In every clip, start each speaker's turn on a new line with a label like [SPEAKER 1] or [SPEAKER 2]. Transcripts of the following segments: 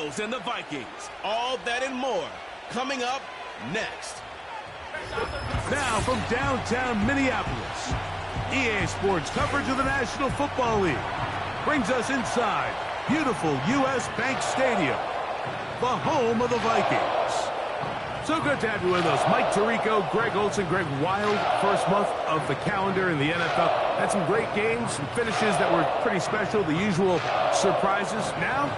[SPEAKER 1] Eagles and the Vikings. All that and more coming up next.
[SPEAKER 2] Now from downtown Minneapolis, EA Sports coverage of the National Football League brings us inside beautiful U.S. Bank Stadium, the home of the Vikings. So good to have you with us. Mike Tirico, Greg Olson, Greg Wild, first month of the calendar in the NFL. Had some great games, some finishes that were pretty special, the usual surprises. Now,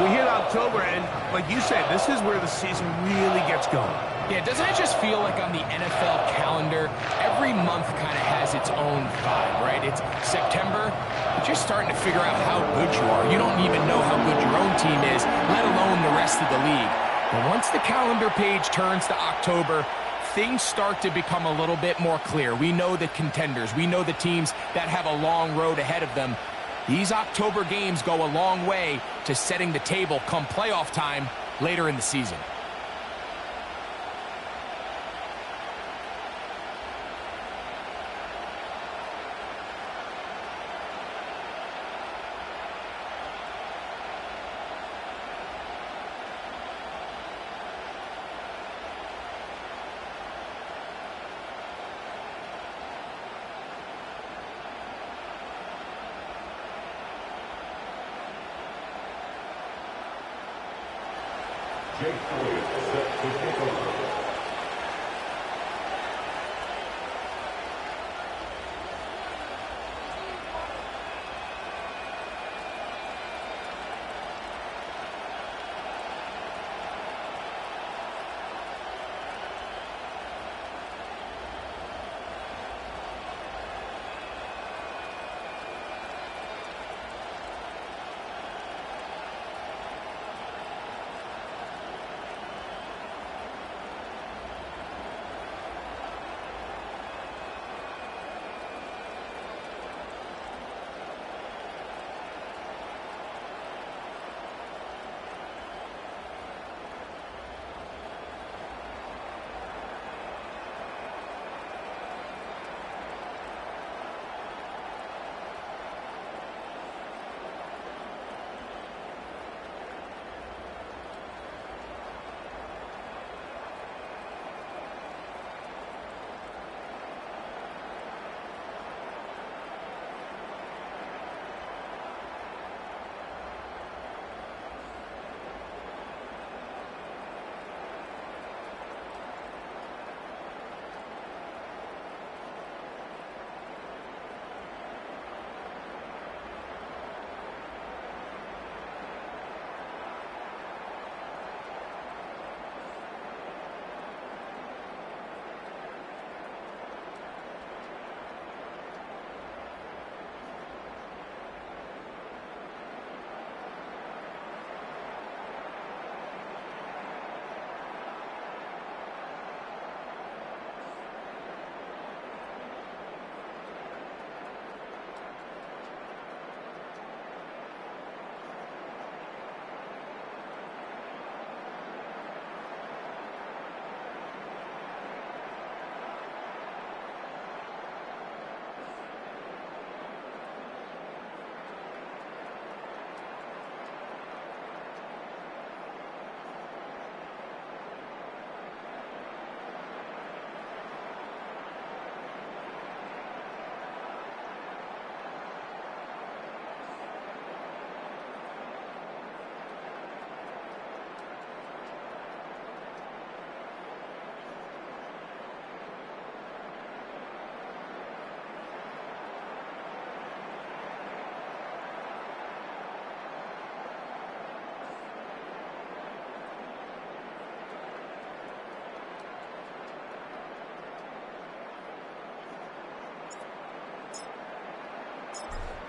[SPEAKER 2] we hit October, and like you said, this is where the season really gets going.
[SPEAKER 3] Yeah, doesn't it just feel like on the NFL calendar, every month kind of has its own vibe, right? It's September, you're just starting to figure out how good you are. You don't even know how good your own team is, let alone the rest of the league. But once the calendar page turns to October, things start to become a little bit more clear. We know the contenders. We know the teams that have a long road ahead of them. These October games go a long way to setting the table come playoff time later in the season.
[SPEAKER 4] Jake Elliott set to take over.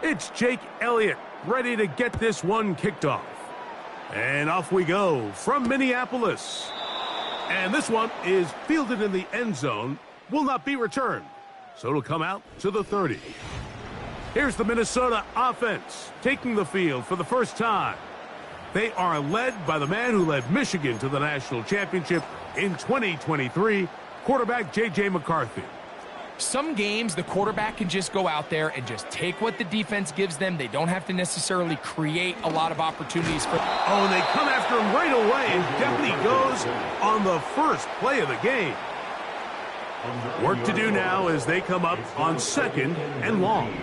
[SPEAKER 2] It's Jake Elliott, ready to get this one kicked off. And off we go from Minneapolis. And this one is fielded in the end zone, will not be returned. So it'll come out to the 30. Here's the Minnesota offense taking the field for the first time. They are led by the man who led Michigan to the national championship in 2023, quarterback J.J. McCarthy.
[SPEAKER 3] Some games, the quarterback can just go out there and just take what the defense gives them. They don't have to necessarily create a lot of opportunities for...
[SPEAKER 2] Oh, and they come after him right away, and Deputy goes on the first play of the game. Work to do now as they come up on 2nd and long.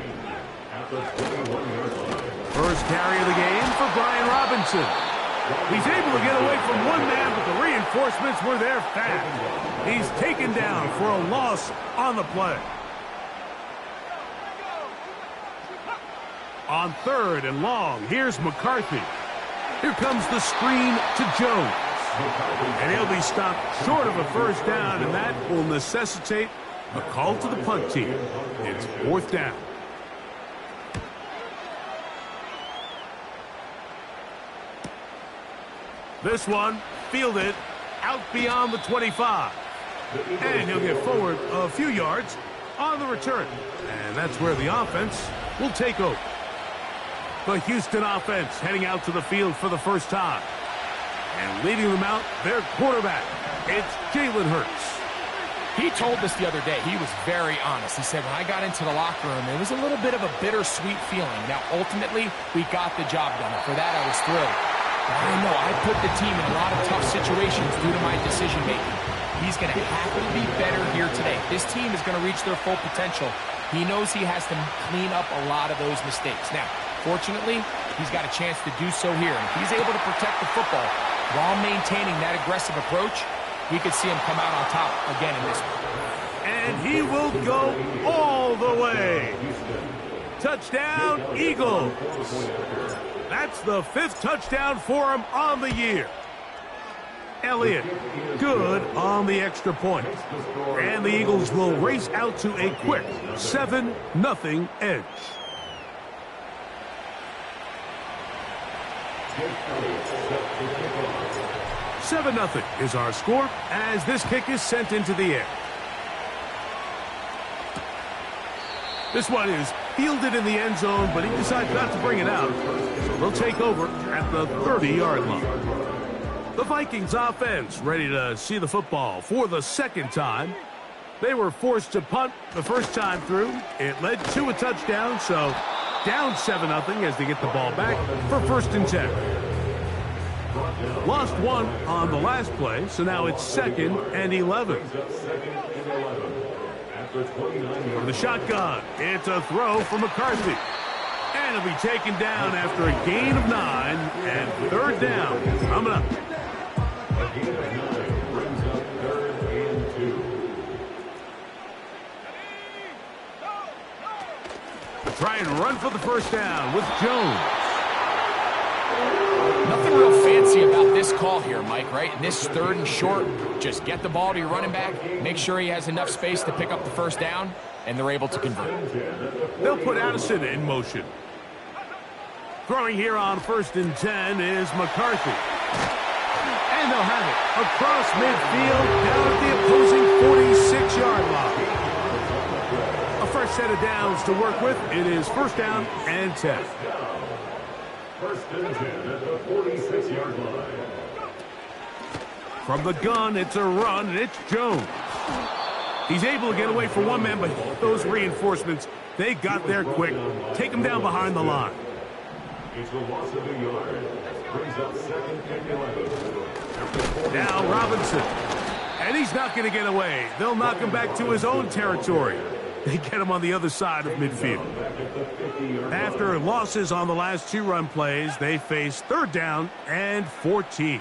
[SPEAKER 2] First carry of the game for Brian Robinson. He's able to get away from one man, but the reinforcements were there fast. He's taken down for a loss on the play. On 3rd and long, here's McCarthy. Here comes the screen to Jones. And he'll be stopped short of a first down, and that will necessitate a call to the punt team. It's 4th down. This one fielded out beyond the 25. And he'll get forward a few yards on the return. And that's where the offense will take over. The Houston offense heading out to the field for the first time. And leading them out, their quarterback. It's Jalen Hurts.
[SPEAKER 3] He told us the other day, he was very honest. He said, when I got into the locker room, it was a little bit of a bittersweet feeling. Now, ultimately, we got the job done. And for that, I was thrilled. But I know I put the team in a lot of tough situations due to my decision-making. He's going to have to be better here today. This team is going to reach their full potential. He knows he has to clean up a lot of those mistakes. Now, fortunately, he's got a chance to do so here. And if he's able to protect the football while maintaining that aggressive approach, we could see him come out on top again in this one.
[SPEAKER 2] And he will go all the way. Touchdown, Eagles. That's the 5th touchdown for him on the year. Elliott, good on the extra point. And the Eagles will race out to a quick 7-0 edge. Seven 0 is our score as this kick is sent into the air. This one is fielded in the end zone, but he decides not to bring it out. So they'll take over at the 30-yard line. The Vikings offense ready to see the football for the 2nd time. They were forced to punt the first time through. It led to a touchdown, so down 7-0 as they get the ball back for 1st and 10. Lost one on the last play, so now it's 2nd and 11. From the shotgun, it's a throw for McCarthy. And it'll be taken down after a gain of 9, and 3rd down coming up.
[SPEAKER 4] A gain of 9 brings up 3rd and 2.
[SPEAKER 2] Try and run for the first down with Jones.
[SPEAKER 3] Nothing real fancy about this call here, Mike, right? In this 3rd and short, just get the ball to your running back, make sure he has enough space to pick up the first down, and they're able to convert.
[SPEAKER 2] They'll put Addison in motion. Throwing here on 1st and 10 is McCarthy. And they'll have it across midfield down at the opposing 46-yard line. A fresh set of downs to work with. It is 1st down and 10.
[SPEAKER 4] 1st and 10 at the 46-yard line.
[SPEAKER 2] From the gun, it's a run, and it's Jones. He's able to get away from one man, but those reinforcements, they got there quick. Take him down behind the line.
[SPEAKER 4] It's a loss of a yard. Brings up 2nd and 11.
[SPEAKER 2] Now Robinson. And he's not going to get away. They'll knock him back to his own territory. They get him on the other side of midfield. After losses on the last 2 run plays, they face 3rd down and 14.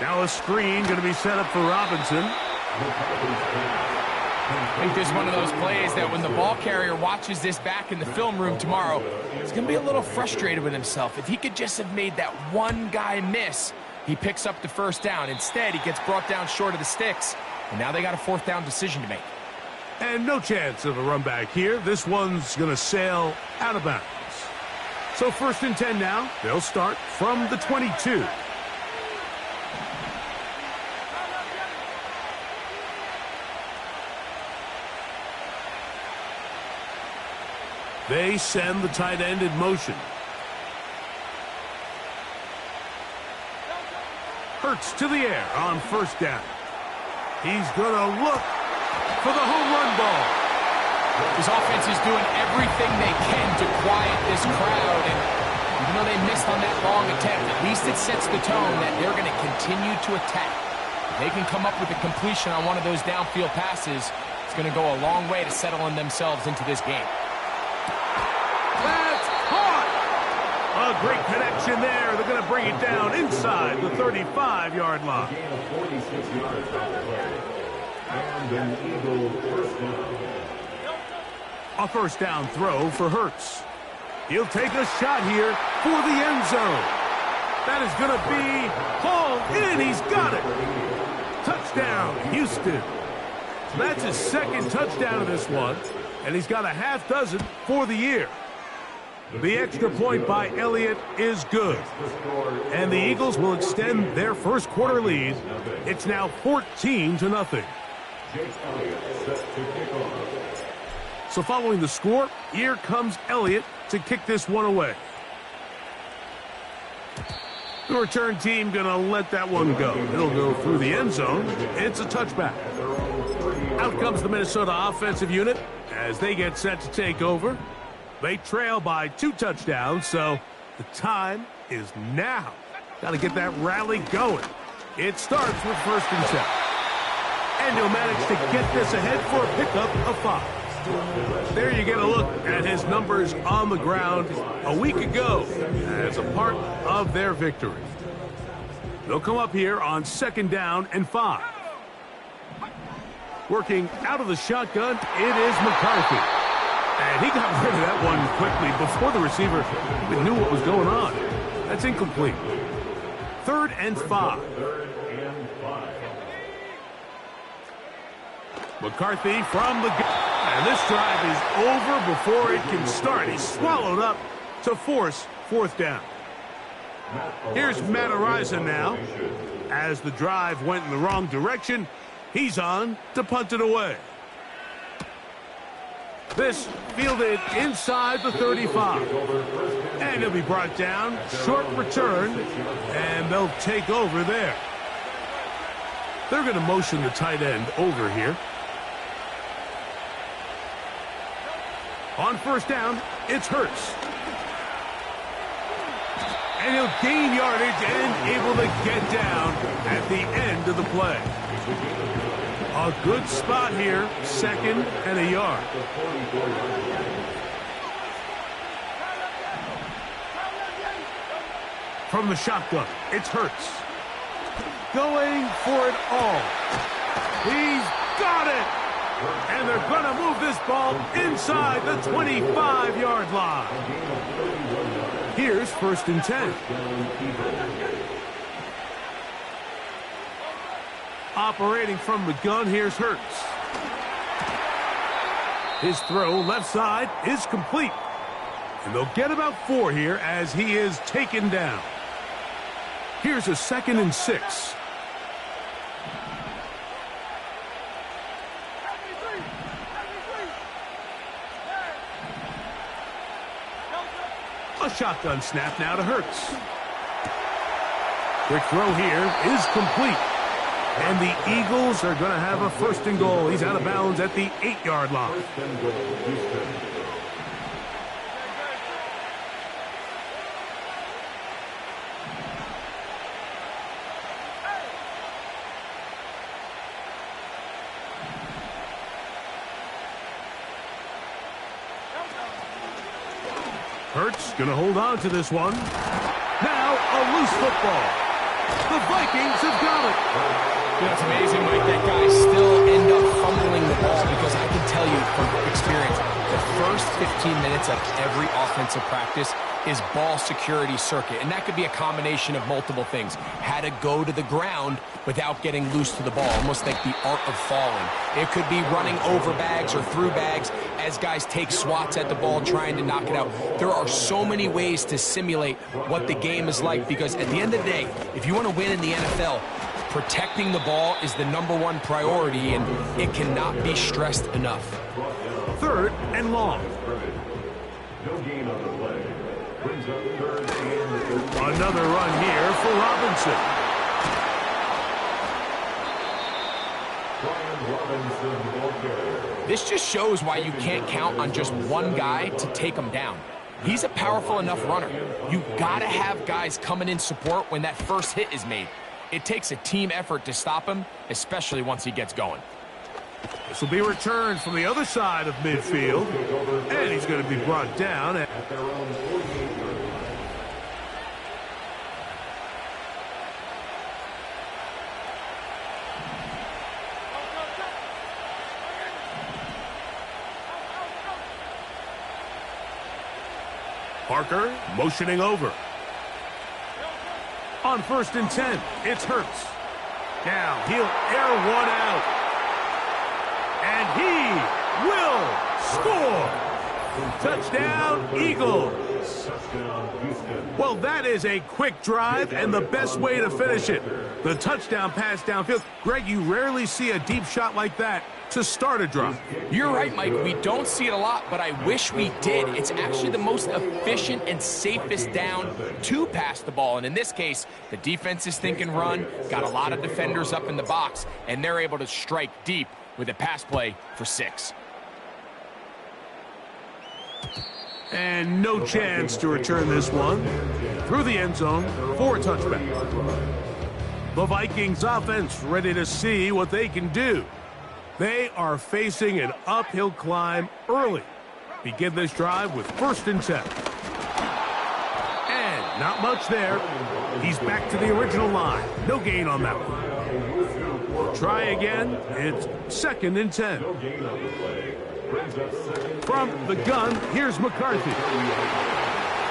[SPEAKER 2] Now a screen going to be set up for Robinson.
[SPEAKER 3] I think this is one of those plays that when the ball carrier watches this back in the film room tomorrow, he's going to be a little frustrated with himself. If he could just have made that one guy miss, he picks up the first down. Instead, he gets brought down short of the sticks, and now they got a 4th down decision to make.
[SPEAKER 2] And no chance of a run back here. This one's going to sail out of bounds. So 1st and 10 now. They'll start from the 22. They send the tight end in motion. Hurts to the air on 1st down. He's going to look for the home run ball.
[SPEAKER 3] His offense is doing everything they can to quiet this crowd, and even though they missed on that long attempt, at least it sets the tone that they're going to continue to attack. If they can come up with a completion on one of those downfield passes, it's going to go a long way to settling themselves into this game.
[SPEAKER 2] That's caught! A great connection there. They're going to bring it down inside the 35-yard line.
[SPEAKER 4] Gain of 46 yards on the play. And an Eagle first down.
[SPEAKER 2] A first down throw for Hurts. He'll take a shot here for the end zone. That is going to be hauled in. He's got it. Touchdown, Houston. So that's his second touchdown of this one, and he's got a half dozen for the year. The extra point by Elliott is good. And the Eagles will extend their first quarter lead. It's now 14-0. So following the score, here comes Elliott to kick this one away. The return team going to let that one go. It'll go through the end zone. It's a touchback. Out comes the Minnesota offensive unit as they get set to take over. They trail by 2 touchdowns, so the time is now. Got to get that rally going. It starts with 1st and 10. And he'll manage to get this ahead for a pickup of 5. There you get a look at his numbers on the ground a week ago as a part of their victory. They'll come up here on 2nd down and 5. Working out of the shotgun, it is McCarthy. And he got rid of that one quickly before the receiver even knew what was going on. That's incomplete. 3rd and 5. McCarthy from the... And this drive is over before it can start. He's swallowed up to force 4th down. Here's Matt Araiza now. As the drive went in the wrong direction, he's on to punt it away. This fielded inside the 35. And he'll be brought down. Short return. And they'll take over there. They're going to motion the tight end over here. On 1st down, it's Hurts. And he'll gain yardage and able to get down at the end of the play. A good spot here, 2nd and a yard. From the shotgun, it's Hurts. Going for it all. He's got it! And they're going to move this ball inside the 25-yard line. Here's 1st and 10. Operating from the gun, here's Hurts. His throw left side is complete. And they'll get about 4 here as he is taken down. Here's a 2nd and 6. A shotgun snap now to Hurts. Quick throw here is complete. And the Eagles are going to have a 1st and goal. He's out of bounds at the 8-yard line. Hurts going to hold on to this one. Now a loose football. The Vikings have got it.
[SPEAKER 3] It's amazing, Mike, that guys still end up fumbling the ball because I can tell you from experience, the first 15 minutes of every offensive practice is ball security circuit. And that could be a combination of multiple things. How to go to the ground without getting loose to the ball, almost like the art of falling. It could be running over bags or through bags as guys take swats at the ball trying to knock it out. There are so many ways to simulate what the game is like because at the end of the day, if you want to win in the NFL, protecting the ball is the #1 priority, and it cannot be stressed enough.
[SPEAKER 2] 3rd and long.
[SPEAKER 4] No gain on the play. Brings up 3rd and...
[SPEAKER 2] Another run here for Robinson.
[SPEAKER 3] This just shows why you can't count on just one guy to take him down. He's a powerful enough runner. You gotta have guys coming in support when that first hit is made. It takes a team effort to stop him, especially once he gets going.
[SPEAKER 2] This will be returned from the other side of midfield, and he's going to be brought down at their own 48-yard line. Parker motioning over. On 1st and 10, it's Hurts. Now he'll air one out. And he will score. Touchdown, Eagles. Well, that is a quick drive and the best way to finish it. The touchdown pass downfield. Greg, you rarely see a deep shot like that to start a drive.
[SPEAKER 3] You're right, Mike. We don't see it a lot, but I wish we did. It's actually the most efficient and safest down to pass the ball. And in this case, the defense is thinking run, got a lot of defenders up in the box, and they're able to strike deep with a pass play for 6.
[SPEAKER 2] And no chance to return this one through the end zone for a touchback. The Vikings offense ready to see what they can do. They are facing an uphill climb early. Begin this drive with 1st and 10. And not much there. He's back to the original line. No gain on that one. Try again. It's 2nd and 10. From the gun, here's McCarthy.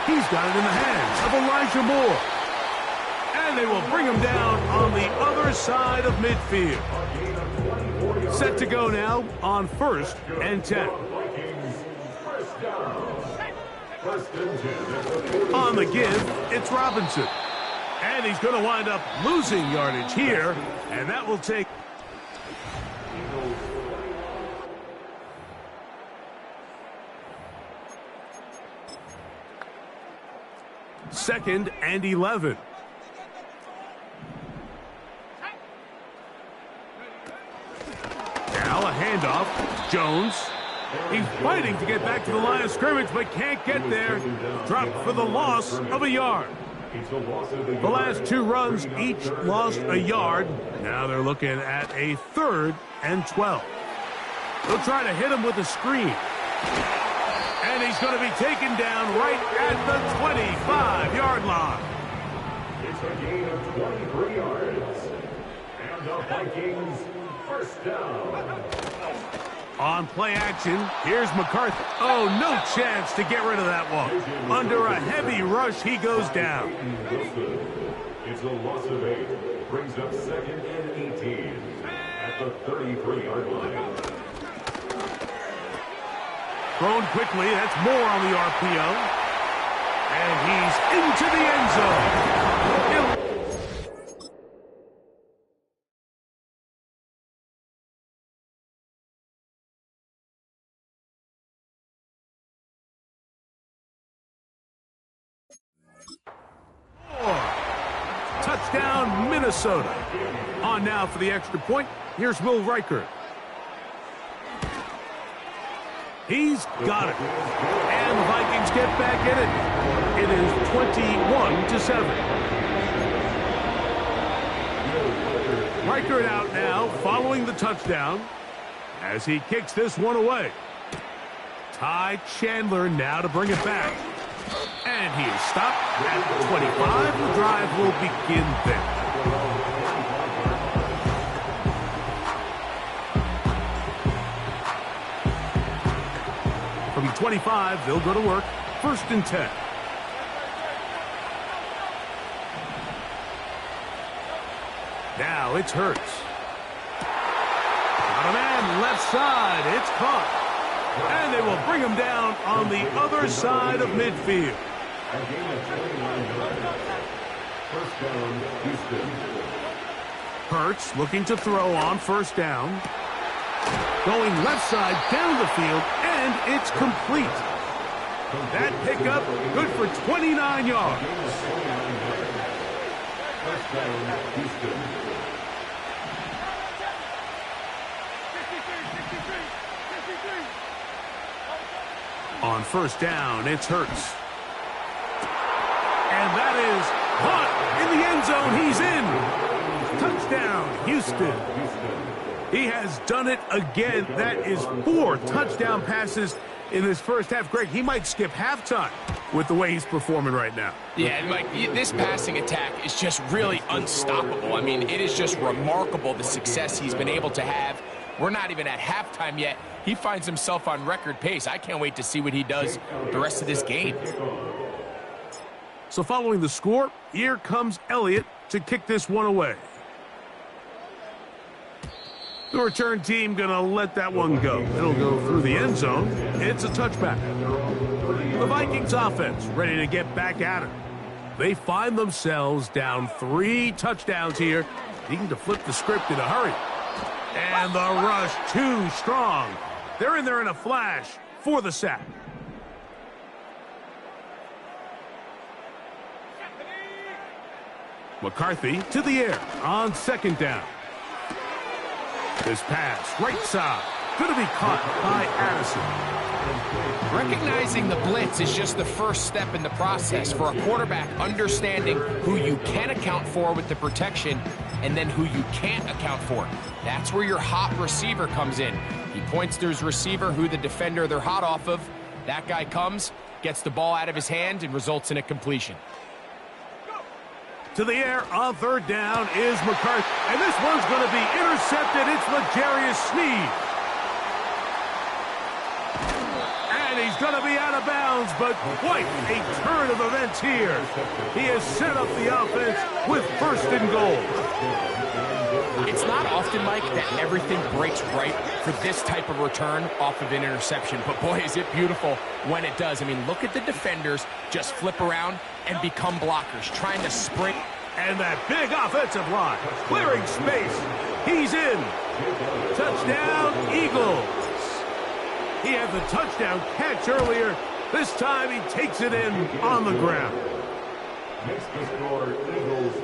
[SPEAKER 2] He's got it in the hands of Elijah Moore. And they will bring him down on the other side of midfield. Set to go now on 1st and 10. On the give, it's Robinson. And he's going to wind up losing yardage here, and that will take... Second and 11. Now a handoff. Jones. He's fighting to get back to the line of scrimmage, but can't get there. Dropped for the loss of a yard. The last 2 runs each lost a yard. Now they're looking at a 3rd and 12. They'll try to hit him with a screen. And he's going to be taken down right at the 25-yard line.
[SPEAKER 4] It's a gain of 23 yards. And the Vikings first down.
[SPEAKER 2] On play action, here's McCarthy. Oh, no chance to get rid of that one. Under a heavy rush, he goes down.
[SPEAKER 4] It's a loss of 8. Brings up 2nd and 18 at the 33-yard line.
[SPEAKER 2] Thrown quickly, that's Moore on the RPO. And he's into the end zone. Touchdown, Minnesota. On now for the extra point. Here's Will Reichert. He's got it. And the Vikings get back in it. It is 21-7. Reichert out now following the touchdown as he kicks this one away. Ty Chandler now to bring it back. And he is stopped at the 25. The drive will begin there. From the 25, they'll go to work. 1st and 10. Now it's Hurts. Got a man left side. It's caught. And they will bring him down on the other side of midfield. Hurts looking to throw on 1st down. Going left side down the field, and it's complete. That pickup good for 29 yards. On first down, it's Hurts. And that is caught in the end zone. He's in. Touchdown, Houston. He has done it again. That is 4 touchdown passes in this first half. Greg, he might skip halftime with the way he's performing right now.
[SPEAKER 3] Yeah, Mike, this passing attack is just really unstoppable. I mean, it is just remarkable the success he's been able to have. We're not even at halftime yet. He finds himself on record pace. I can't wait to see what he does the rest of this game.
[SPEAKER 2] So following the score, here comes Elliott to kick this one away. The return team going to let that one go. It'll go through the end zone. It's a touchback. The Vikings offense ready to get back at it. They find themselves down 3 touchdowns here, needing to flip the script in a hurry. And the rush too strong. They're in there in a flash for the sack. McCarthy to the air on second down. This pass, right side, going to be caught by Addison.
[SPEAKER 3] Recognizing the blitz is just the first step in the process for a quarterback, understanding who you can account for with the protection and then who you can't account for. That's where your hot receiver comes in. He points to his receiver, who the defender they're hot off of. That guy comes, gets the ball out of his hand, and results in a completion.
[SPEAKER 2] To the air on third down is McCarthy. And this one's going to be intercepted. It's L'Jarius Sneed. And he's going to be out of bounds, but quite a turn of events here. He has set up the offense with first and goal.
[SPEAKER 3] It's not often, Mike, that everything breaks right for this type of return off of an interception. But, boy, is it beautiful when it does. I mean, look at the defenders just flip around and become blockers, trying to sprint.
[SPEAKER 2] And that big offensive line, clearing space. He's in. Touchdown, Eagles. He had the touchdown catch earlier. This time he takes it in on the ground.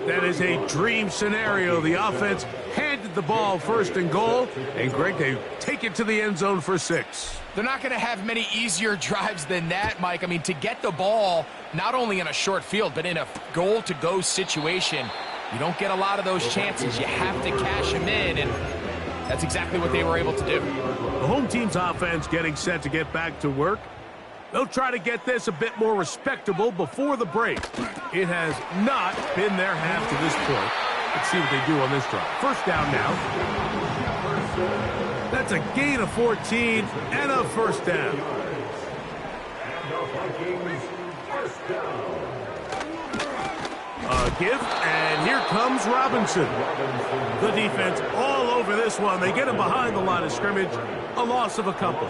[SPEAKER 2] That is a dream scenario. The offense handed the ball first and goal. And, Greg, they take it to the end zone for 6.
[SPEAKER 3] They're not going to have many easier drives than that, Mike. I mean, to get the ball not only in a short field, but in a goal-to-go situation, you don't get a lot of those chances. You have to cash them in, and that's exactly what they were able to do.
[SPEAKER 2] The home team's offense getting set to get back to work. They'll try to get this a bit more respectable before the break. It has not been their half to this point. Let's see what they do on this drive. First down now. That's a gain of 14 and a first down. A give, and here comes Robinson. The defense all over this one. They get him behind the line of scrimmage. A loss of a couple.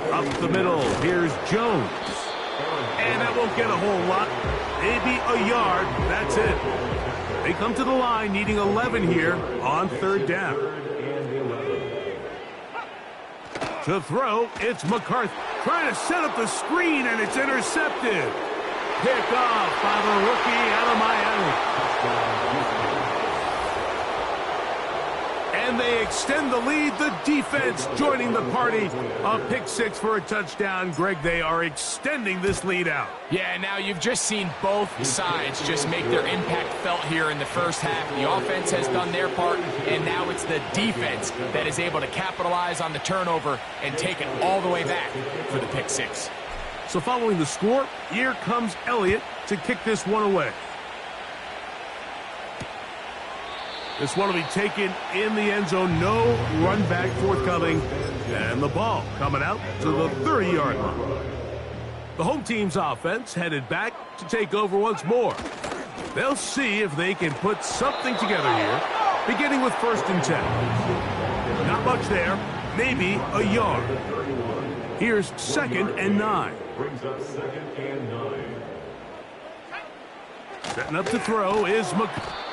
[SPEAKER 2] Up the middle, here's Jones. And that won't get a whole lot. Maybe a yard. That's it. They come to the line needing 11 here on third down. To throw, it's McCarthy. Trying to set up the screen, and it's intercepted. Pick off by the rookie out of Miami. And they extend the lead. The defense joining the party. A pick 6 for a touchdown. Greg, they are extending this lead out.
[SPEAKER 3] Yeah, now you've just seen both sides just make their impact felt here in the first half. The offense has done their part, and now it's the defense that is able to capitalize on the turnover and take it all the way back for the pick 6.
[SPEAKER 2] So following the score, here comes Elliott to kick this one away. This one will be taken in the end zone. No run back forthcoming. And the ball coming out to the 30-yard line. The home team's offense headed back to take over once more. They'll see if they can put something together here, beginning with first and 10. Not much there. Maybe a yard. Here's second and 9.
[SPEAKER 4] Brings up second and 9.
[SPEAKER 2] Setting up to throw is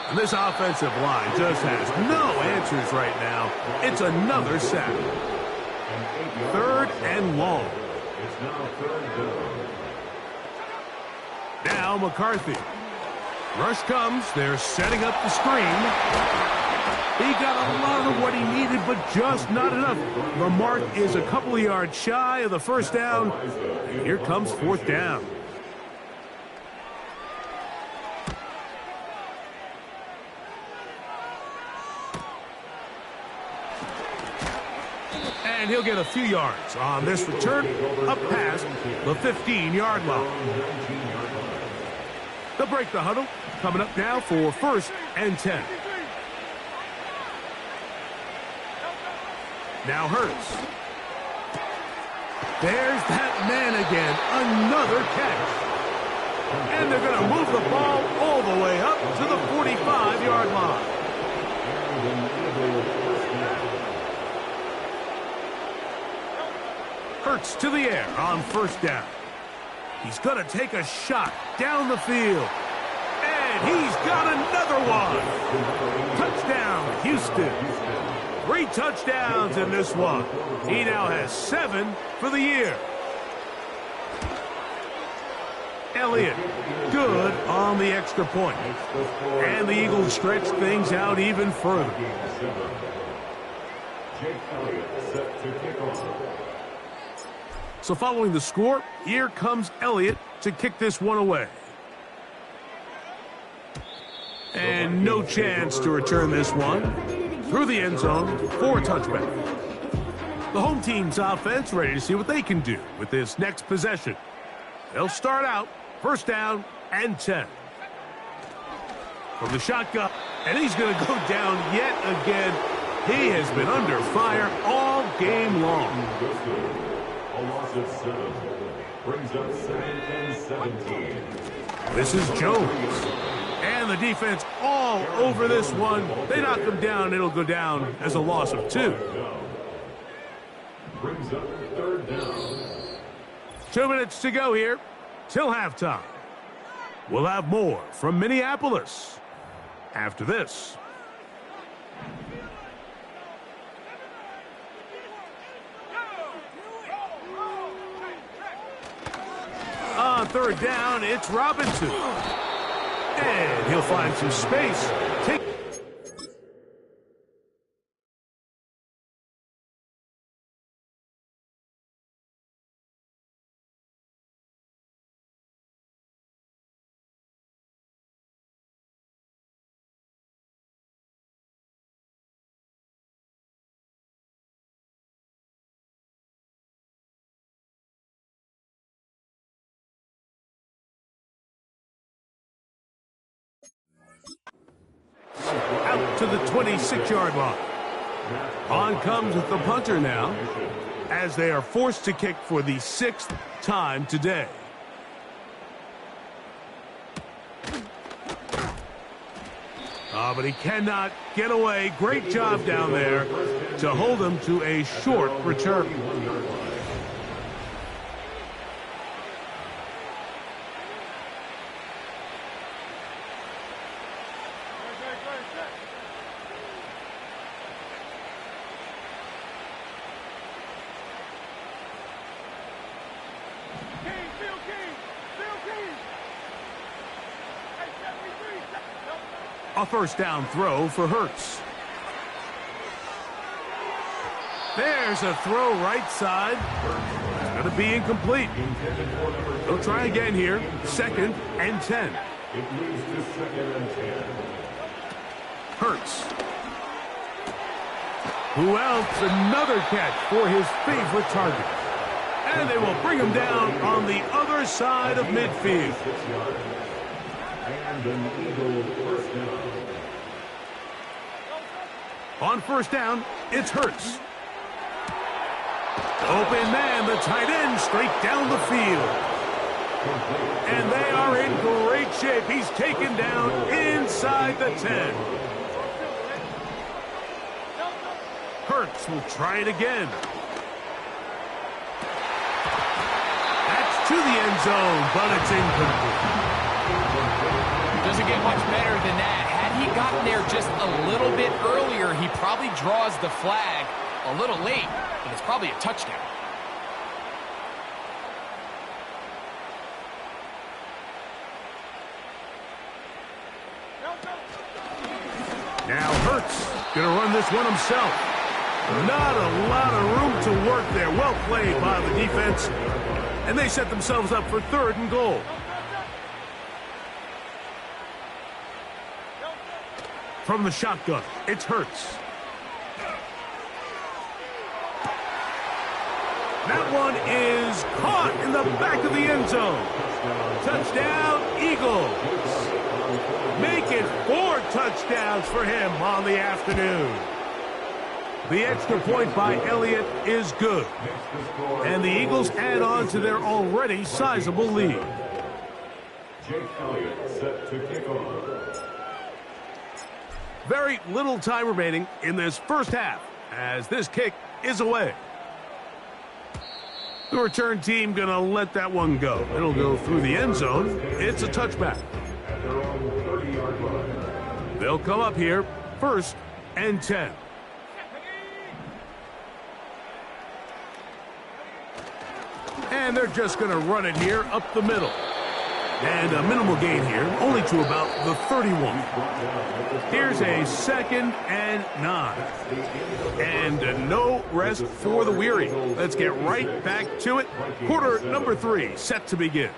[SPEAKER 2] And this offensive line just has no answers right now. It's another sack. Third and long.
[SPEAKER 4] It's now third down.
[SPEAKER 2] Now McCarthy. Rush comes. They're setting up the screen. He got a lot of what he needed, but just not enough. The mark is a couple of yards shy of the first down. And here comes fourth down. And he'll get a few yards on this return up past the 15-yard line. They'll break the huddle. Coming up now for first and 10. Now Hurts. There's that man again. Another catch. And they're going to move the ball all the way up to the 45-yard line. Hurts to the air on first down. He's going to take a shot down the field. And he's got another one. Touchdown, Houston. 3 touchdowns in this one. He now has 7 for the year. Elliott, good on the extra point. And the Eagles stretch things out even further.
[SPEAKER 4] Jake Elliott set to kick off.
[SPEAKER 2] So following the score, here comes Elliott to kick this one away. And no chance to return this one. Through the end zone for a touchback. The home team's offense ready to see what they can do with this next possession. They'll start out first down and 10. From the shotgun, and he's going to go down yet again. He has been under fire all game long.
[SPEAKER 4] A loss of 7 brings up 2nd and 17.
[SPEAKER 2] This is Jones. And the defense all over this one. They knock him down. It'll go down as a loss of 2.
[SPEAKER 4] Brings up 3rd down.
[SPEAKER 2] 2 minutes to go here till halftime. We'll have more from Minneapolis after this. On 3rd down, it's Robinson. And he'll find some space. Out to the 26-yard line. On comes the punter now, as they are forced to kick for the 6th time today. But he cannot get away. Great job down there to hold him to a short return. A first down throw for Hurts. There's a throw right side. It's going to be incomplete. They'll try again here. 2nd and 10.
[SPEAKER 4] It moves to 2nd and 10.
[SPEAKER 2] Hurts. Who else? Another catch for his favorite target. And they will bring him down on the other side of midfield.
[SPEAKER 4] And an Eagle first down.
[SPEAKER 2] On first down, it's Hurts. Open man, the tight end, straight down the field. And they are in great shape. He's taken down inside the 10. Hurts will try it again. That's to the end zone, but it's incomplete.
[SPEAKER 3] Doesn't get much better than that. Had he gotten there just a little bit earlier, he probably draws the flag a little late, and it's probably a touchdown.
[SPEAKER 2] Now Hurts going to run this one himself. Not a lot of room to work there. Well played by the defense. And they set themselves up for 3rd and goal. From the shotgun, it's Hurts. That one is caught in the back of the end zone. Touchdown, Eagles. Make it 4 touchdowns for him on the afternoon. The extra point by Elliott is good. And the Eagles add on to their already sizable lead.
[SPEAKER 4] Jake Elliott set to kick off.
[SPEAKER 2] Very little time remaining in this first half as this kick is away. The return team going to let that one go. It'll go through the end zone. It's a touchback.
[SPEAKER 4] At their own 30-yard line.
[SPEAKER 2] They'll come up here 1st and 10. And they're just going to run it here up the middle. And a minimal gain here, only to about the 31. Here's a 2nd and 9. And no rest for the weary. Let's get right back to it. Quarter number 3 set to begin.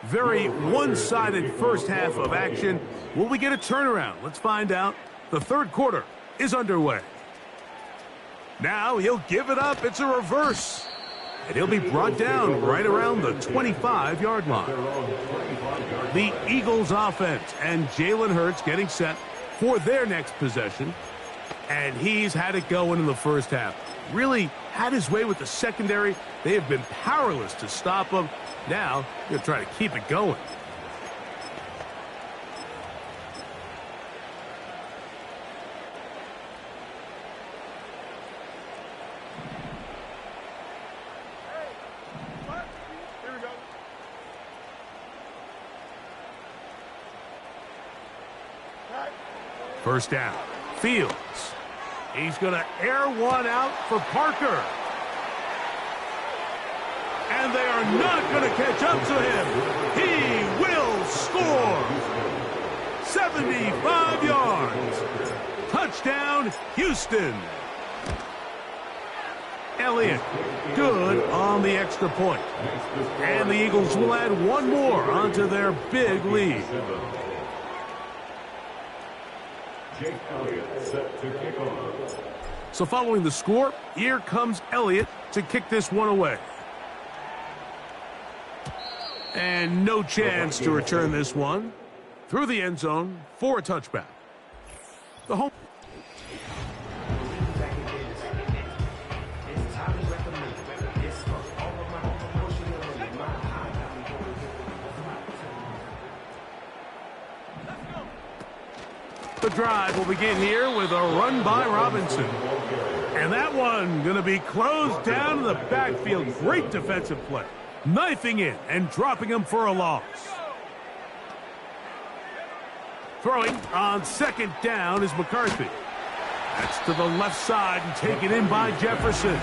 [SPEAKER 2] Very one-sided first half of action. Will we get a turnaround? Let's find out. The 3rd quarter is underway. Now he'll give it up. It's a reverse. And he'll be brought down right around the 25-yard line. The Eagles offense and Jalen Hurts getting set for their next possession. And he's had it going in the first half. Really had his way with the secondary. They have been powerless to stop him. Now he'll try to keep it going. First down. Fields. He's going to air one out for Parker. And they are not going to catch up to him. He will score. 75 yards. Touchdown, Houston. Elliott, good on the extra point. And the Eagles will add one more onto their big lead.
[SPEAKER 4] Jake Elliott set to kick off.
[SPEAKER 2] So following the score, here comes Elliott to kick this one away. And no chance to return this one through the end zone for a touchback. The home. The drive will begin here with a run by Robinson. And that one going to be closed down in the backfield. Great defensive play. Knifing in and dropping him for a loss. Throwing on 2nd down is McCarthy. That's to the left side and taken in by Jefferson.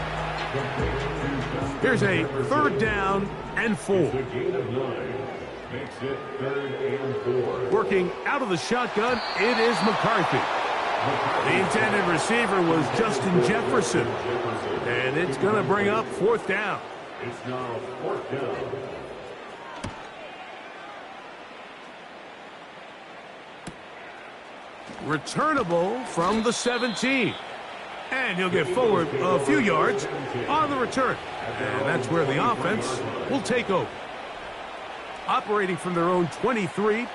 [SPEAKER 2] Here's a 3rd down and 4.
[SPEAKER 4] Makes it 3rd and 4.
[SPEAKER 2] Working out of the shotgun, it is McCarthy. The intended receiver was Justin Jefferson. And it's going to bring up 4th down.
[SPEAKER 4] It's now 4th down.
[SPEAKER 2] Returnable from the 17. And he'll get forward a few yards on the return. And that's where the offense will take over. Operating from their own 23.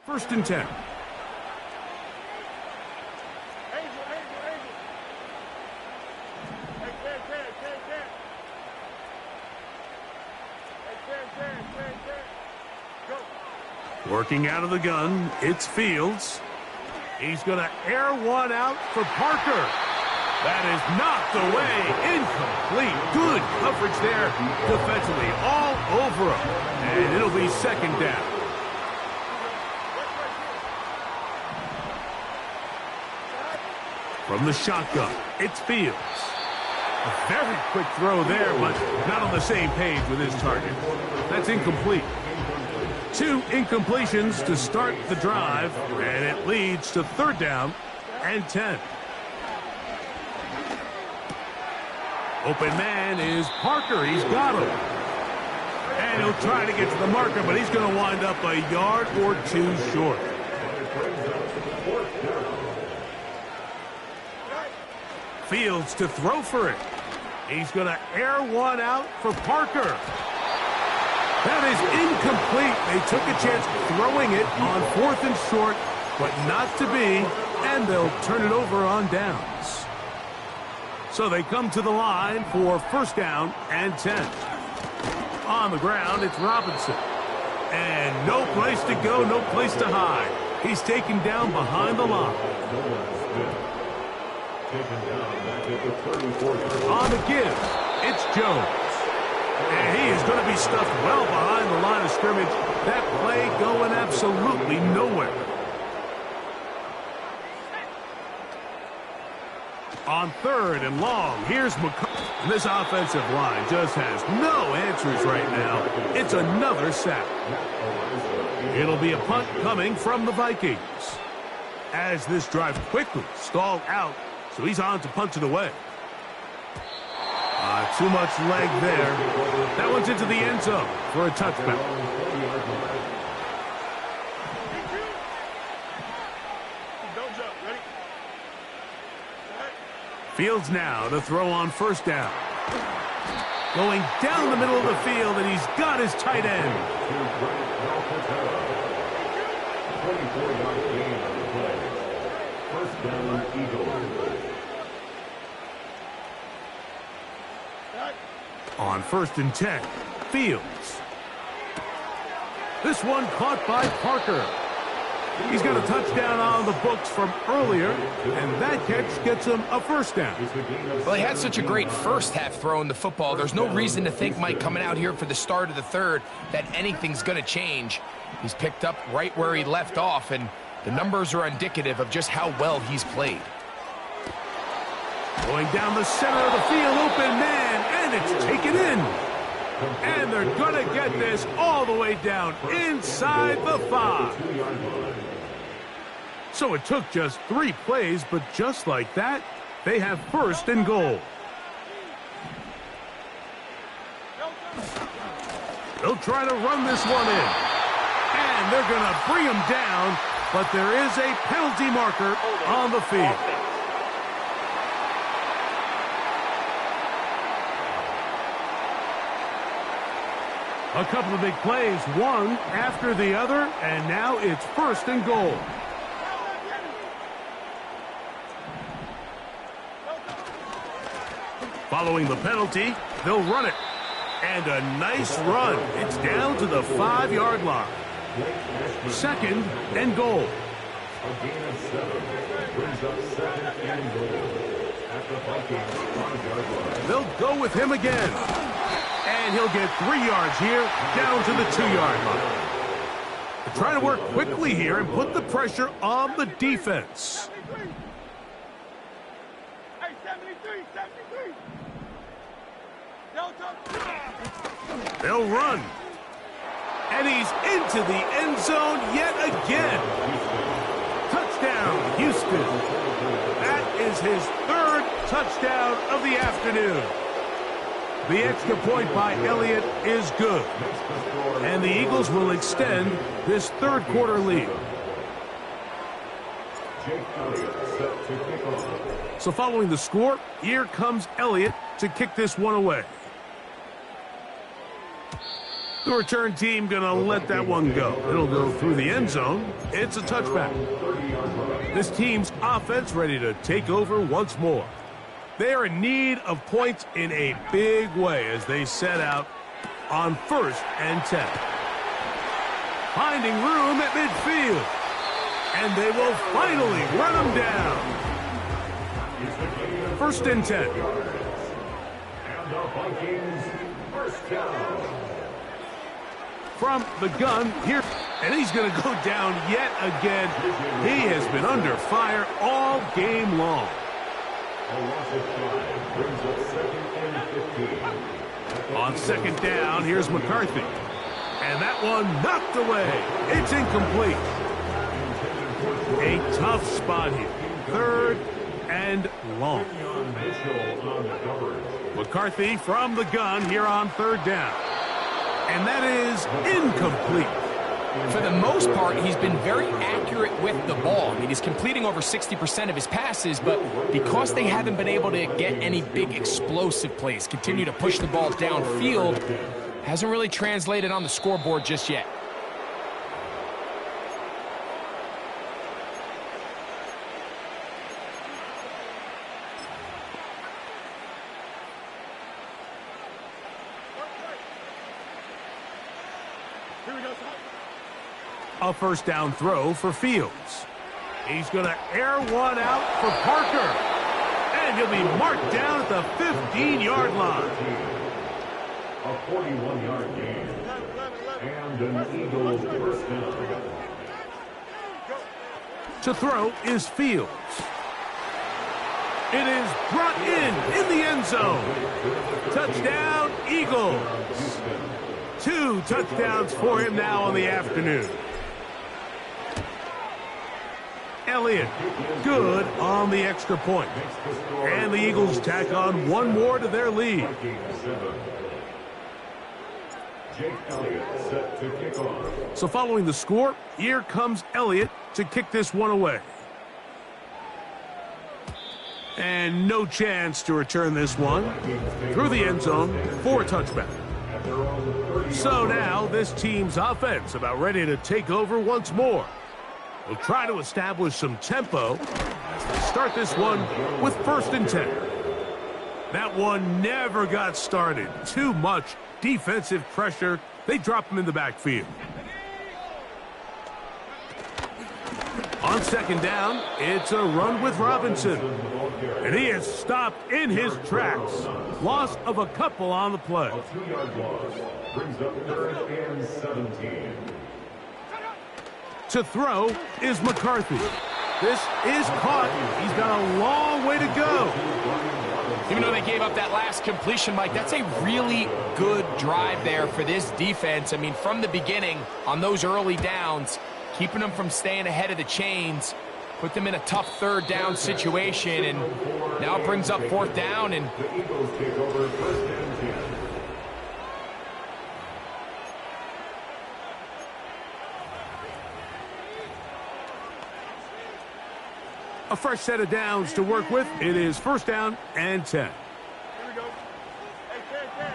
[SPEAKER 2] First and 10. Working out of the gun, it's Fields. He's going to air one out for Parker. That is knocked away, incomplete. Good coverage there defensively, all over him. And it'll be 2nd down. From the shotgun, it's Fields. A very quick throw there, but not on the same page with his target. That's incomplete. 2 incompletions to start the drive, and it leads to 3rd down and 10. Open man is Parker. He's got him. And he'll try to get to the marker, but he's going to wind up a yard or 2 short. Fields to throw for it. He's going to air one out for Parker. That is incomplete. They took a chance throwing it on 4th and short, but not to be, and they'll turn it over on downs. So they come to the line for 1st down and 10. On the ground, it's Robinson. And no place to go, no place to hide. He's taken down behind the line. On the give, it's Jones. And he is going to be stuffed well behind the line of scrimmage. That play going absolutely nowhere. On 3rd and long, here's McCarthy. This offensive line just has no answers right now. It's another sack. It'll be a punt coming from the Vikings. As this drive quickly stalled out, so he's on to punt it away. Too much leg there. That one's into the end zone for a touchback. Fields now to throw on 1st down. Going down the middle of the field, and he's got his tight end.
[SPEAKER 4] 24-yard gain on the play. 1st down, Eagles.
[SPEAKER 2] On 1st and 10, Fields. This one caught by Parker. He's got a touchdown on the books from earlier, and that catch gets him a 1st down.
[SPEAKER 3] Well, he had such a great first half throwing the football. There's no reason to think, Mike, coming out here for the start of the 3rd, that anything's going to change. He's picked up right where he left off, and the numbers are indicative of just how well he's played.
[SPEAKER 2] Going down the center of the field, open man, and it's taken in. And they're going to get this all the way down inside the 5. So it took just 3 plays, but just like that, they have 1st and goal. They'll try to run this one in. And they're going to bring him down, but there is a penalty marker on the field. A couple of big plays, one after the other, and now it's 1st and goal. Following the penalty, they'll run it. And a nice run. It's down to the 5-yard line. 2nd and goal.
[SPEAKER 4] A gain of 7 brings up 2nd and goal at the Vikings 5-yard line.
[SPEAKER 2] They'll go with him again. And he'll get 3 yards here, down to the 2-yard line. They're trying to work quickly here and put the pressure on the defense. They'll run. And he's into the end zone yet again. Touchdown, Houston. That is his 3rd touchdown of the afternoon. The extra point by Elliott is good. And the Eagles will extend this 3rd quarter lead. So following the score, here comes Elliott to kick this one away. The return team going to let that one go. It'll go through the end zone. It's a touchback. This team's offense ready to take over once more. They are in need of points in a big way as they set out on 1st and 10. Finding room at midfield. And they will finally run them down. 1st and 10.
[SPEAKER 4] And the Vikings 1st down.
[SPEAKER 2] From the gun here, and he's going to go down yet again. He has been under fire all game long.
[SPEAKER 4] A loss of 5 brings up second and 15.
[SPEAKER 2] On second down, here's McCarthy. And that one knocked away. It's incomplete. A tough spot here. Third and long. McCarthy from the gun here on third down. And that is incomplete.
[SPEAKER 3] For the most part, he's been very accurate with the ball. I mean, he's completing over 60% of his passes, but because they haven't been able to get any big explosive plays, continue to push the ball downfield, hasn't really translated on the scoreboard just yet.
[SPEAKER 2] A first down throw for Fields. He's going to air one out for Parker. And he'll be marked down at the 15-yard line.
[SPEAKER 4] A 41-yard gain. And an Eagles first down.
[SPEAKER 2] To throw is Fields. It is brought in the end zone. Touchdown, Eagles. 2 touchdowns for him now on the afternoon. Elliott, good on the extra point. And the Eagles tack on one more to their lead. So following the score, here comes Elliott to kick this one away. And no chance to return this one. Through the end zone for a touchback. So now this team's offense about ready to take over once more. We'll try to establish some tempo as they start this one with 1st and 10. That one never got started. Too much defensive pressure. They drop him in the backfield. On second down, it's a run with Robinson. And he is stopped in his tracks. Loss of a couple on the play.
[SPEAKER 4] A 2-yard loss brings up 3rd and 17.
[SPEAKER 2] To throw is McCarthy. This is caught. He's got a long way to go.
[SPEAKER 3] Even though they gave up that last completion, Mike, that's a really good drive there for this defense. I mean, from the beginning, on those early downs, keeping them from staying ahead of the chains, put them in a tough 3rd down situation, and now it brings up 4th down. And
[SPEAKER 4] the Eagles take over 1st and 10.
[SPEAKER 2] A fresh set of downs to work with. It is 1st down and 10.
[SPEAKER 5] Here we go. Hey, 10.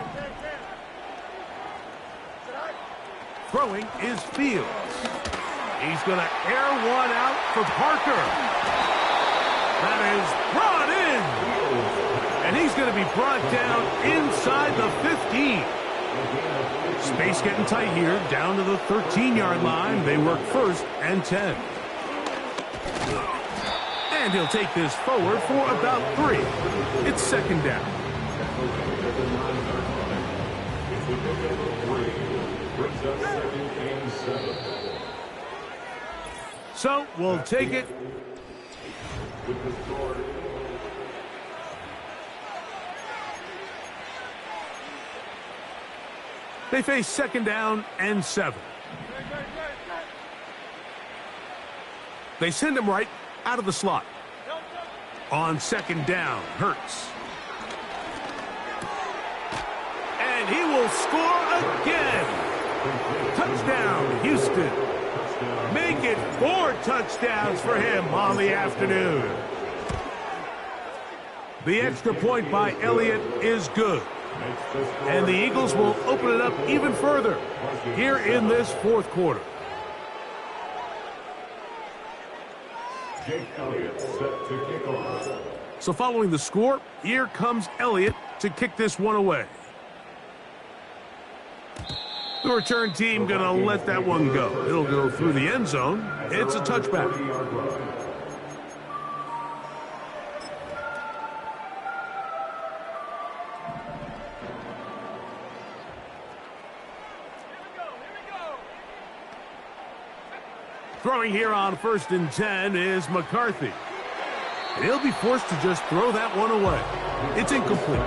[SPEAKER 2] Throwing is Fields. He's going to air one out for Parker. That is brought in. And he's going to be brought down inside the 15. Space getting tight here, down to the 13-yard line. They work 1st and 10. And he'll take this forward for about 3. It's 2nd down. So we'll take it. They face 2nd down and 7. They send him right out of the slot. On 2nd down, Hurts. And he will score again. Touchdown, Houston. Make it 4 touchdowns for him on the afternoon. The extra point by Elliott is good. And the Eagles will open it up even further here in this 4th quarter.
[SPEAKER 4] Jake Elliott set to kick off.
[SPEAKER 2] So following the score, here comes Elliott to kick this one away. The return team going to let that one go. It'll go through the end zone. It's a touchback. Throwing here on 1st and 10 is McCarthy. And he'll be forced to just throw that one away. It's incomplete.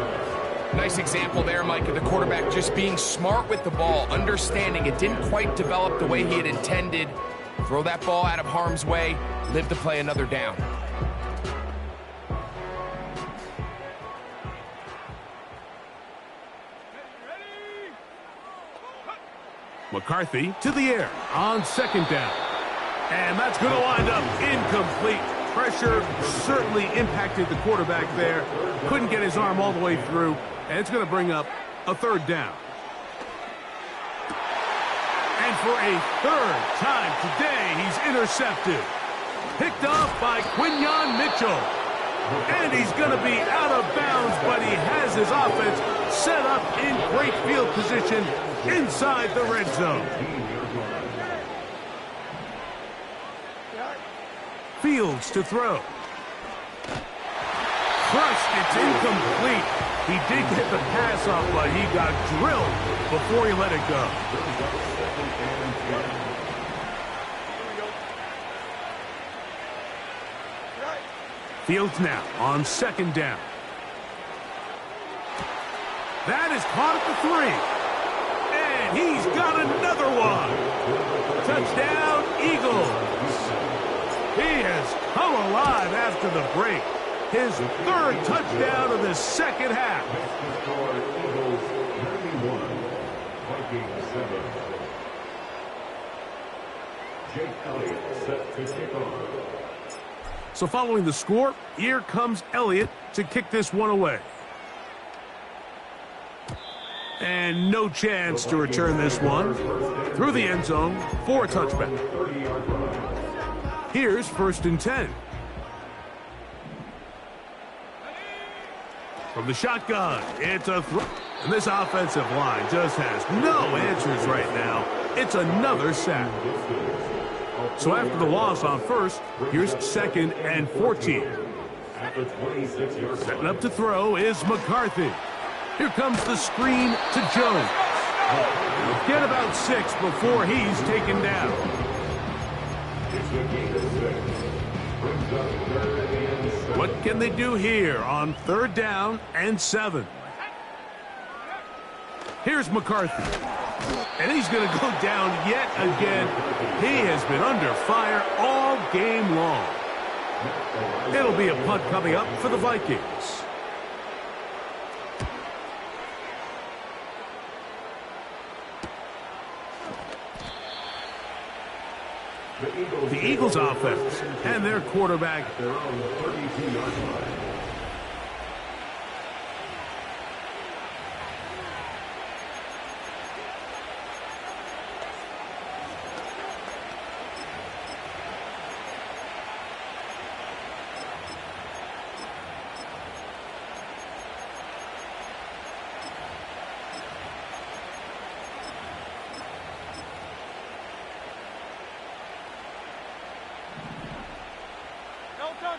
[SPEAKER 3] Nice example there, Mike, of the quarterback just being smart with the ball, understanding it didn't quite develop the way he had intended. Throw that ball out of harm's way, live to play another down.
[SPEAKER 2] McCarthy to the air on second down. And that's going to wind up incomplete. Pressure certainly impacted the quarterback there. Couldn't get his arm all the way through. And it's going to bring up a third down. And for a third time today, he's intercepted. Picked off by Quinyon Mitchell. And he's going to be out of bounds, but he has his offense set up in great field position inside the red zone. Fields to throw. Crushed, it's incomplete. He did get the pass off, but he got drilled before he let it go. Fields now on second down. That is caught at the 3. And he's got another one. Touchdown, Eagles. He has come alive after the break. His third touchdown of the second half.
[SPEAKER 4] Eagles 91, Vikings 7. Jake Elliott set to kick off.
[SPEAKER 2] So following the score, here comes Elliott to kick this one away. And no chance to return this one through the end zone for a touchback. Here's 1st and 10. From the shotgun, it's a throw. And this offensive line just has no answers right now. It's another sack. So after the loss on first, here's 2nd and 14. Setting up to throw is McCarthy. Here comes the screen to Jones. Get about 6 before he's taken down. What can they do here on 3rd down and 7? Here's McCarthy. And he's going to go down yet again. He has been under fire all game long. It'll be a punt coming up for the Vikings. The Eagles offense and their quarterback.
[SPEAKER 4] They're on the 32-yard line.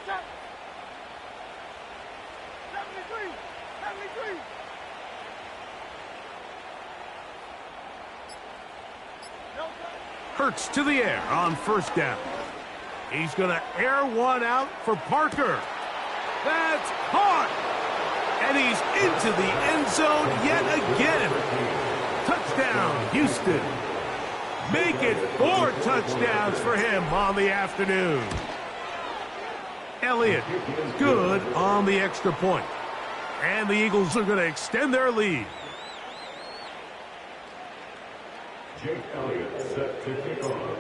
[SPEAKER 5] Check. 73. 73.
[SPEAKER 2] Hurts to the air on 1st down. He's going to air one out for Parker. That's caught. And he's into the end zone yet again. Touchdown, Houston. Make it 4 touchdowns for him on the afternoon. Elliott, good on the extra point. And the Eagles are going to extend their lead.
[SPEAKER 4] Jake Elliott set to kick off.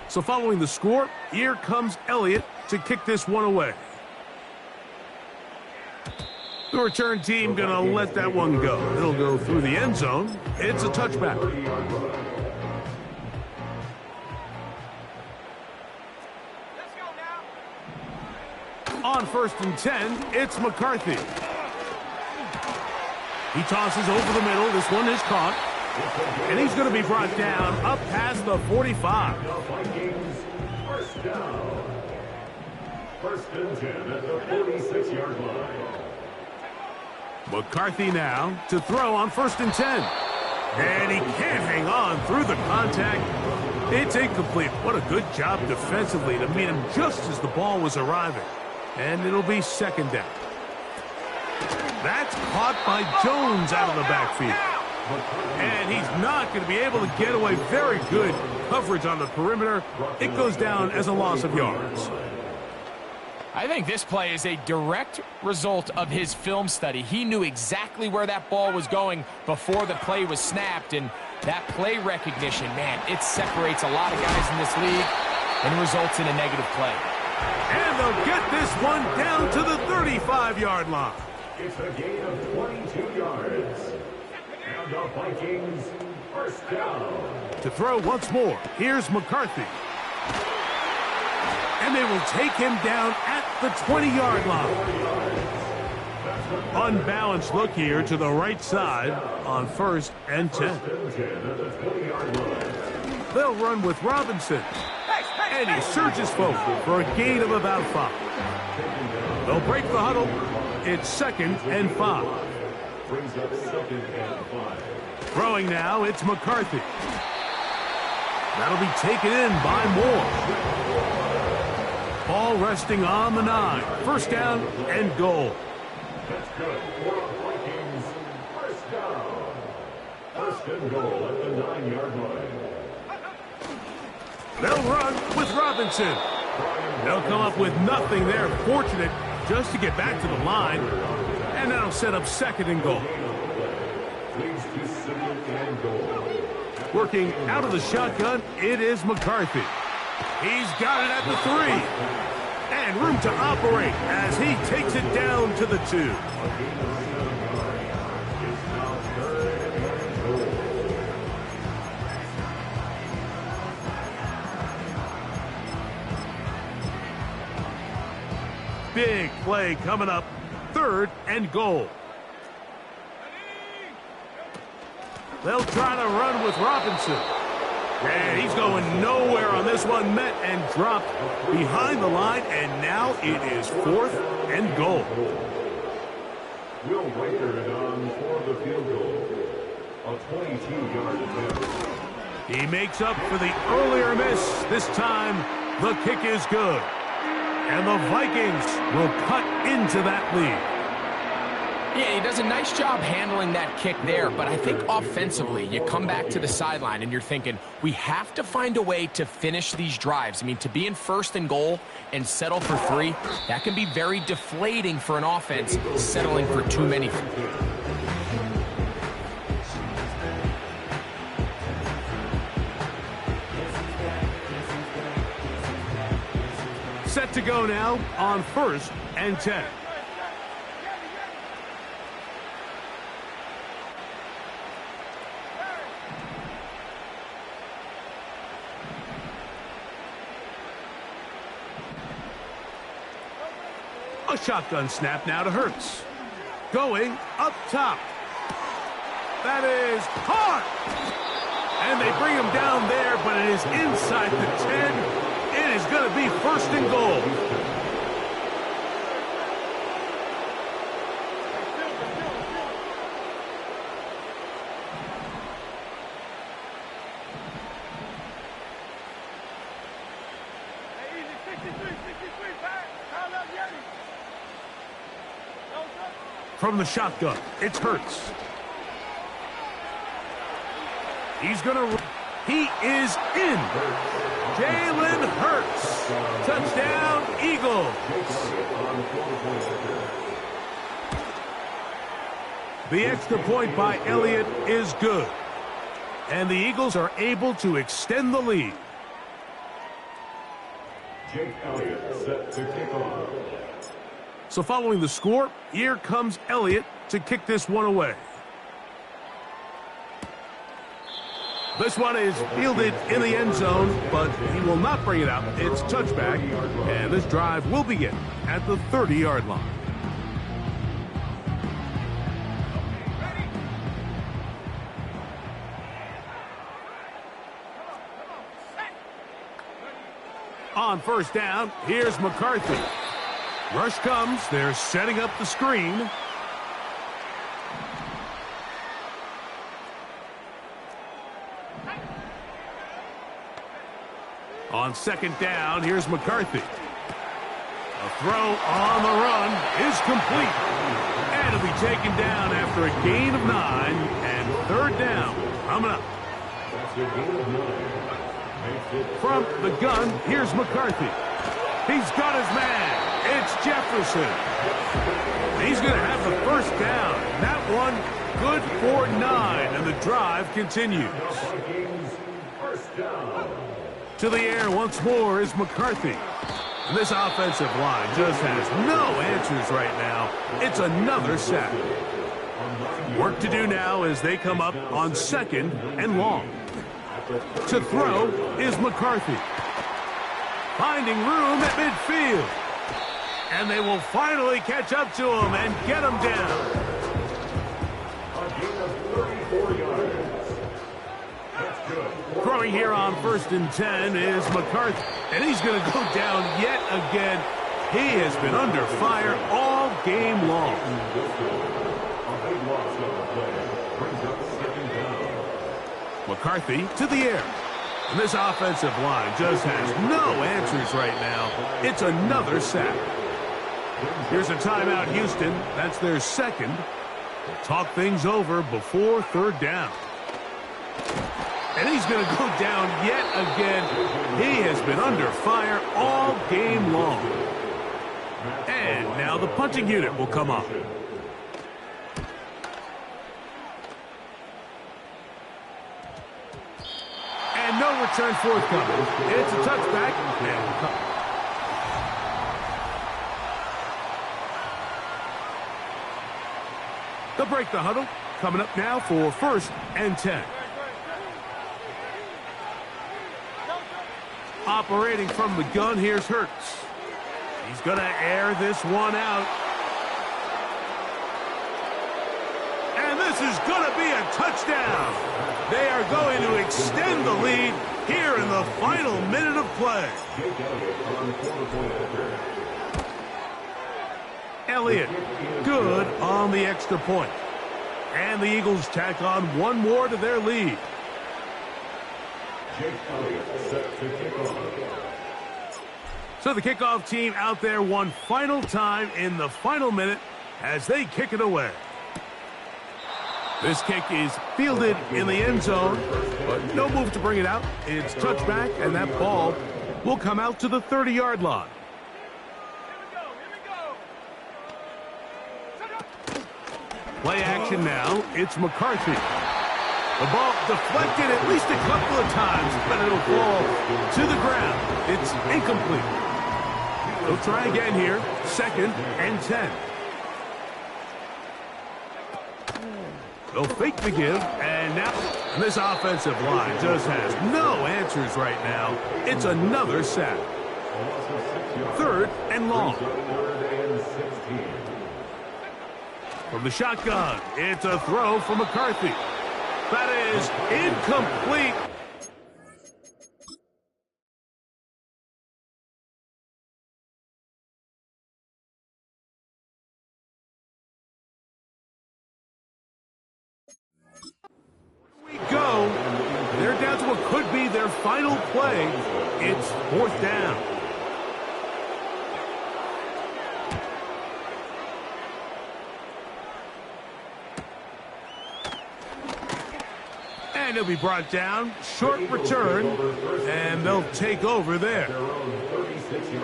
[SPEAKER 2] So following the score, here comes Elliott to kick this one away. The return team going to let that one go. It'll go through the end zone. It's a touchback. On 1st and 10, it's McCarthy. He tosses over the middle. This one is caught. And he's going to be brought down up past the 45.
[SPEAKER 4] First down. 1st and 10 at the 46-yard line.
[SPEAKER 2] McCarthy now to throw on 1st and 10. And he can't hang on through the contact. It's incomplete. What a good job defensively to meet him just as the ball was arriving. And it'll be second down. That's caught by Jones out of the backfield. And he's not going to be able to get away. Very good coverage on the perimeter. It goes down as a loss of yards.
[SPEAKER 3] I think this play is a direct result of his film study. He knew exactly where that ball was going before the play was snapped, and that play recognition, man, it separates a lot of guys in this league and results in a negative play.
[SPEAKER 2] And they'll get this one down to the 35-yard line.
[SPEAKER 4] It's a gain of 22 yards. And the Vikings first down.
[SPEAKER 2] To throw once more, here's McCarthy. And they will take him down at the 20-yard line. Unbalanced look here to the right side on 1st and 10. They'll run with Robinson. And he surges forward for a gain of about 5. They'll break the huddle. It's 2nd and 5.
[SPEAKER 4] Brings up 2nd and 5.
[SPEAKER 2] Throwing now, it's McCarthy. That'll be taken in by Moore. Ball resting on the 9. First down and goal.
[SPEAKER 4] That's good for the Vikings. First down. First and goal at the 9-yard line.
[SPEAKER 2] They'll run with Robinson. They'll come up with nothing there. Fortunate just to get back to the line. And that'll set up 2nd and goal. Working out of the shotgun, it is McCarthy. He's got it at the 3. And room to operate as he takes it down to the 2. Big play coming up. 3rd and goal. They'll try to run with Robinson. And he's going nowhere on this one. Met and dropped behind the line. And now it is 4th and goal.
[SPEAKER 4] Will Riker it on for the field goal. A 22-yard attempt.
[SPEAKER 2] He makes up for the earlier miss. This time, the kick is good. And the Vikings will cut into that lead.
[SPEAKER 3] Yeah, he does a nice job handling that kick there, but I think offensively, you come back to the sideline and you're thinking, we have to find a way to finish these drives. I mean, to be in 1st and goal and settle for 3, that can be very deflating for an offense, settling for too many.
[SPEAKER 2] Set to go now on 1st and 10. A shotgun snap now to Hurts. Going up top. That is hard. And they bring him down there, but it is inside the 10. It is going to be 1st and goal. From the shotgun, it's Hurts. He's going to... He is in. Jalen Hurts. Touchdown, Eagles. The extra point by Elliott is good. And the Eagles are able to extend the lead.
[SPEAKER 4] Jake Elliott set to kick off.
[SPEAKER 2] So following the score, here comes Elliott to kick this one away. This one is fielded in the end zone, but he will not bring it out. It's touchback, and this drive will begin at the 30-yard line. On 1st down, here's McCarthy. Rush comes. They're setting up the screen. On 2nd down, here's McCarthy. A throw on the run is complete. And it'll be taken down after a gain of 9 and third down coming up. From the gun, here's McCarthy. He's got his man. It's Jefferson. He's going to have the first down. That one good for 9, and the drive continues. To the air once more is McCarthy. And this offensive line just has no answers right now. It's another sack. Work to do now as they come up on 2nd and long. To throw is McCarthy. Finding room at midfield. And they will finally catch up to him and get him down.
[SPEAKER 4] A gain of 34 yards. That's good.
[SPEAKER 2] Throwing here on 1st and 10 is McCarthy. And he's going to go down yet again. He has been under fire all game long.
[SPEAKER 4] A big loss on the play. Brings up 2nd down.
[SPEAKER 2] McCarthy to the air. And this offensive line just has no answers right now. It's another sack. Here's a timeout, Houston. That's their 2nd. We'll talk things over before 3rd down. And he's going to go down yet again. He has been under fire all game long. And now the punting unit will come up. And no return forthcoming. It's a touchback and they'll break the huddle. Coming up now for 1st and 10. Operating from the gun, here's Hurts. He's going to air this one out. And this is going to be a touchdown. They are going to extend the lead here in the final minute of play. Elliott, good on the extra point. And the Eagles tack on one more to their lead. So the kickoff team out there one final time in the final minute as they kick it away. This kick is fielded in the end zone, but no move to bring it out. It's touchback, and that ball will come out to the 30-yard line. Play action now. It's McCarthy. The ball deflected at least a couple of times, but it'll fall to the ground. It's incomplete. They'll try again here. 2nd and 10. They'll fake the give, and now this offensive line just has no answers right now. It's another sack. 3rd and long. From the shotgun, it's a throw for McCarthy. That is incomplete. We go. They're down to what could be their final play. It's 4th down. And he'll be brought down. Short return. And they'll take over there.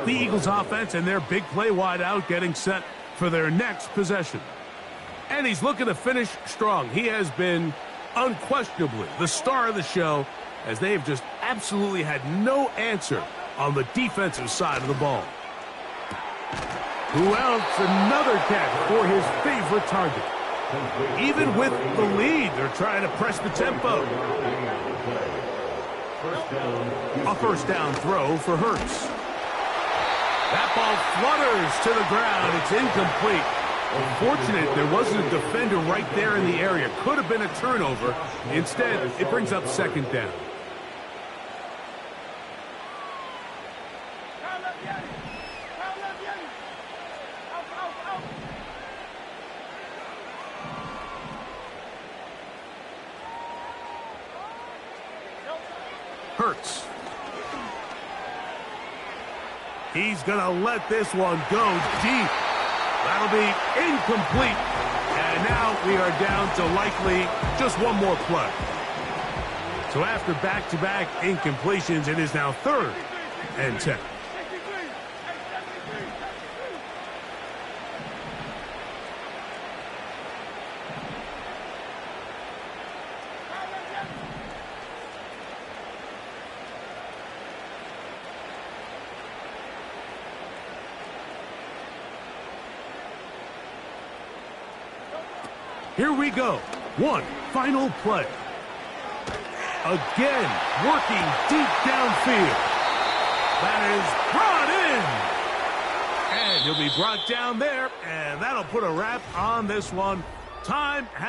[SPEAKER 2] The Eagles offense and their big play wide out getting set for their next possession. And he's looking to finish strong. He has been unquestionably the star of the show as they have just absolutely had no answer on the defensive side of the ball. Who else? Another catch for his favorite target. Even with the lead, they're trying to press the tempo. A 1st down throw for Hurts. That ball flutters to the ground. It's incomplete. Unfortunate there wasn't a defender right there in the area. Could have been a turnover. Instead, it brings up 2nd down. Hurts. He's going to let this one go deep. That'll be incomplete. And now we are down to likely just one more play. So after back-to-back incompletions, it is now 3rd and 10. Here we go. One final play. Again, working deep downfield. That is brought in. And he'll be brought down there, and that'll put a wrap on this one. Time has